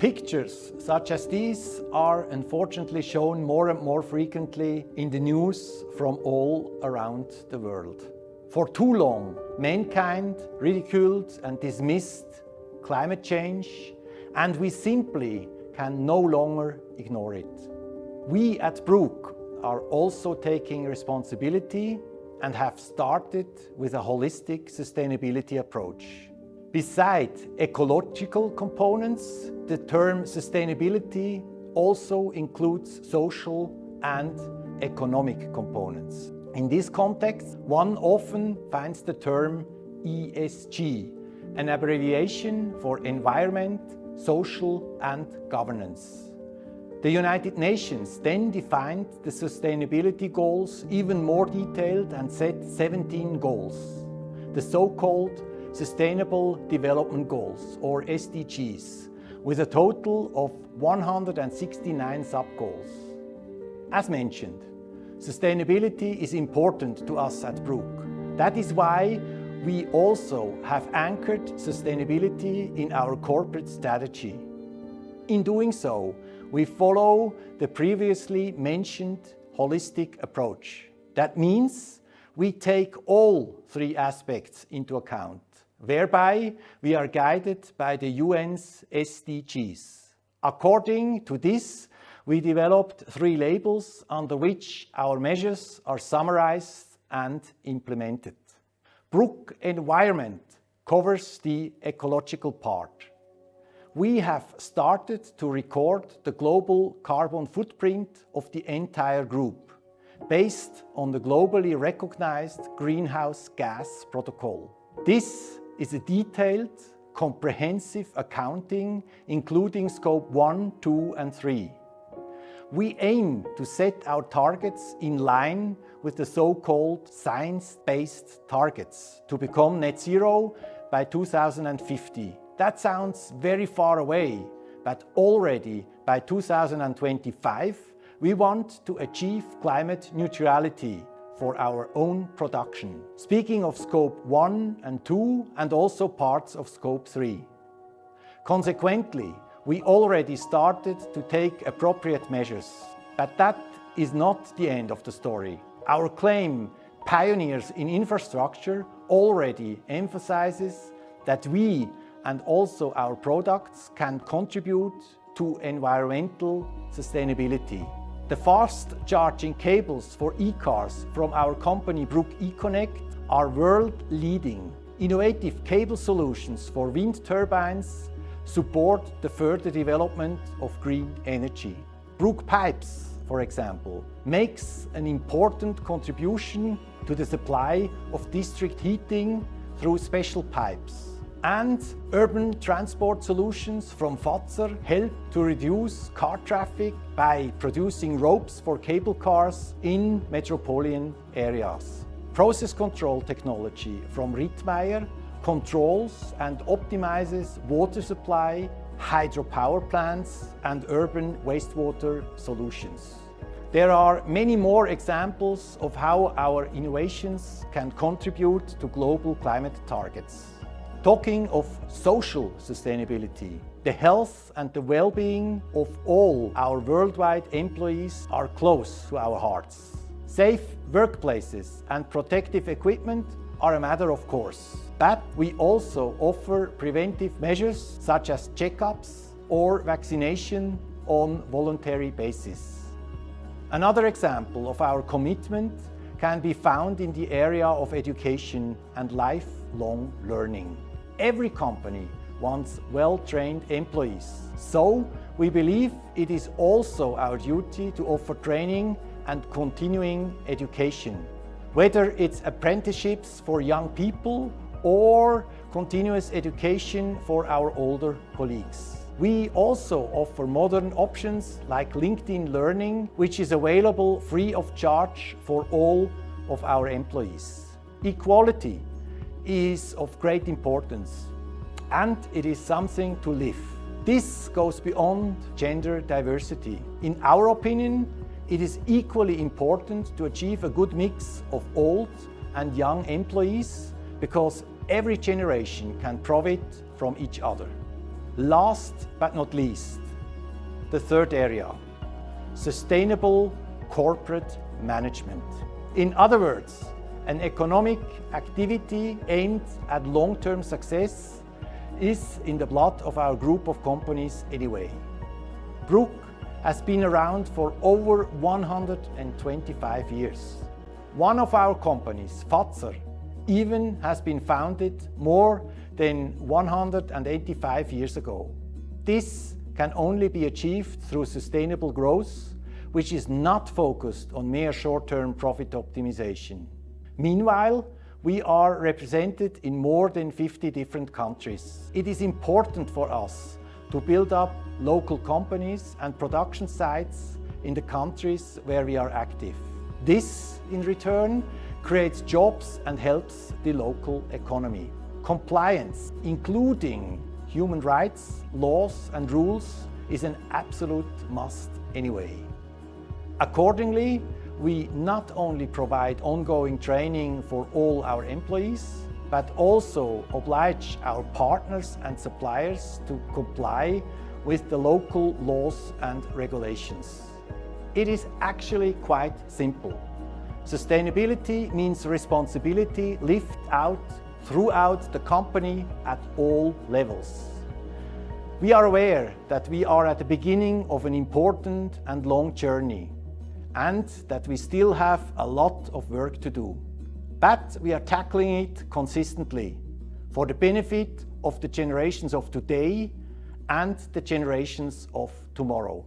Pictures such as these are unfortunately shown more and more frequently in the news from all around the world. For too long, mankind ridiculed and dismissed climate change, and we simply can no longer ignore it. We at BRUGG are also taking responsibility and have started with a holistic sustainability approach. Besides ecological components, the term sustainability also includes social and economic components. In this context, one often finds the term ESG, an abbreviation for environment, social and governance. The United Nations then defined the sustainability goals even more detailed and set 17 goals, the so-called Sustainable Development Goals, or SDGs, with a total of 169 sub-goals. As mentioned, sustainability is important to us at BRUGG. That is why we also have anchored sustainability in our corporate strategy. In doing so, we follow the previously mentioned holistic approach. That means we take all three aspects into account, whereby we are guided by the UN's SDGs. According to this, we developed three labels under which our measures are summarized and implemented. BRUGG Environment covers the ecological part. We have started to record the global carbon footprint of the entire group, based on the globally recognized greenhouse gas protocol. This is a detailed, comprehensive accounting, including scope 1, 2 and 3. We aim to set our targets in line with the so-called science-based targets to become net zero by 2050. That sounds very far away, but already by 2025, we want to achieve climate neutrality for our own production. Speaking of scope 1 and 2 and also parts of scope 3. Consequently, we already started to take appropriate measures. But that is not the end of the story. Our claim, Pioneers in Infrastructure, already emphasizes that we and also our products can contribute to environmental sustainability. The fast charging cables for e-cars from our company BRUGG eConnect are world-leading. Innovative cable solutions for wind turbines support the further development of green energy. BRUGG Pipes, for example, makes an important contribution to the supply of district heating through special pipes. And urban transport solutions from Fazer help to reduce car traffic by producing ropes for cable cars in metropolitan areas. Process control technology from Rittmeyer controls and optimizes water supply, hydropower plants and urban wastewater solutions. There are many more examples of how our innovations can contribute to global climate targets. Talking of social sustainability, the health and the well-being of all our worldwide employees are close to our hearts. Safe workplaces and protective equipment are a matter of course, but we also offer preventive measures such as checkups or vaccination on voluntary basis. Another example of our commitment can be found in the area of education and lifelong learning. Every company wants well-trained employees, so we believe it is also our duty to offer training and continuing education, whether it's apprenticeships for young people or continuous education for our older colleagues. We also offer modern options like LinkedIn Learning, which is available free of charge for all of our employees. Equality is of great importance, and it is something to live. This goes beyond gender diversity. In our opinion, it is equally important to achieve a good mix of old and young employees because every generation can profit from each other. Last but not least, the third area, sustainable corporate management. In other words, an economic activity aimed at long-term success is in the blood of our group of companies anyway. BRUGG has been around for over 125 years. One of our companies, Fazer, even has been founded more than 185 years ago. This can only be achieved through sustainable growth, which is not focused on mere short-term profit optimization. Meanwhile, we are represented in more than 50 different countries. It is important for us to build up local companies and production sites in the countries where we are active. This, in return, creates jobs and helps the local economy. Compliance, including human rights, laws and rules, is an absolute must anyway. Accordingly, we not only provide ongoing training for all our employees, but also oblige our partners and suppliers to comply with the local laws and regulations. It is actually quite simple. Sustainability means responsibility lived out throughout the company at all levels. We are aware that we are at the beginning of an important and long journey, and that we still have a lot of work to do. But we are tackling it consistently for the benefit of the generations of today and the generations of tomorrow.